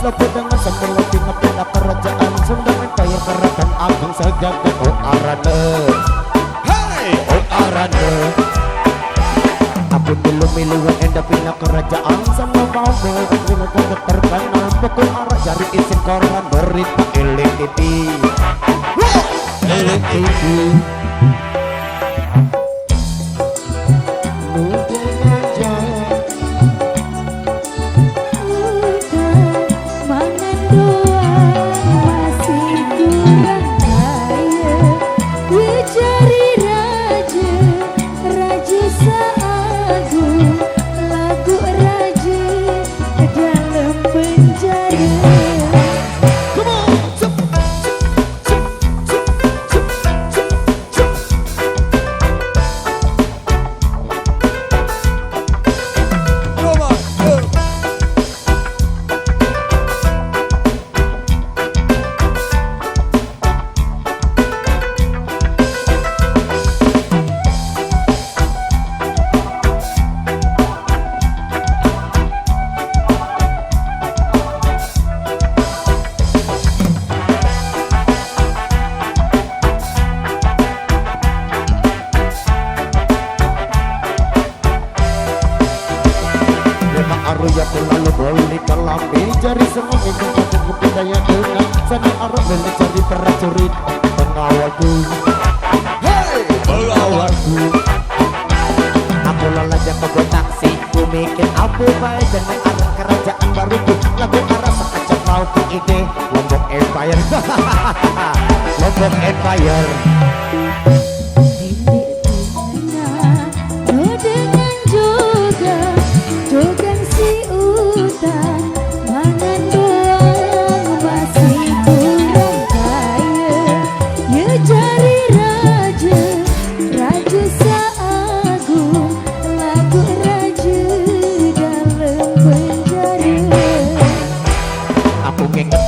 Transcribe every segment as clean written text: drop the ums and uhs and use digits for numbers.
sebut dengan semula tinggal pindah kerajaan Sunda Empire Keraton Agung sejagat oh arane. Hey oh arane. Aku dulu miluan endah pindah kerajaan sama bambu dengan kota terkenal pukul arah jari isin koran berita Elik TV. Elik TV. Arya terlalu boleh kelambi jari semua menggunakan budaya dengan sana Arab boleh jadi prajurit pengawalku. Hey pengawalku. Aku lalaja ke taksi ku mikir aku baik dengan arah kerajaan baruku lagu arah sekejap mau ke ide Lombok Empire. Lombok Empire.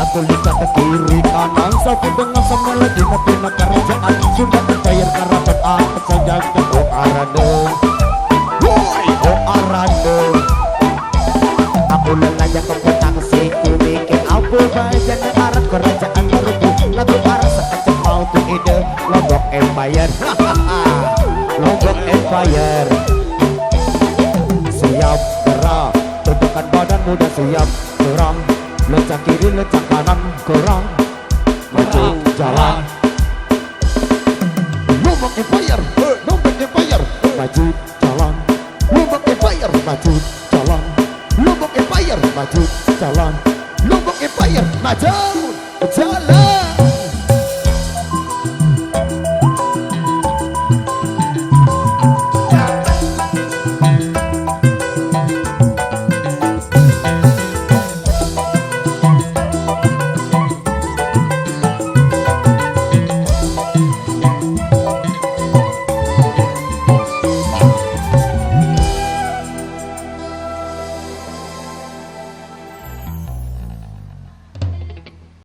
Aku lihat ke kiri kanan sapu dengan sama lagi napina kerajaan sudah berbayar kerabat aku saja ke oh arane. Woi oh arane. Aku lelaya ke taksi ku mikir aku baik dan arah kerajaan baruku lagu arah sekejap mau tuh ide Lombok Empire. Lombok Empire. Siap gerak tunjukkan badan muda siap serang lecak kiri lecak kanan kurang maju jalan Lombok Empire. Lombok Empire maju jalan Lombok Empire maju jalan Lombok Empire maju jalan Lombok Empire maju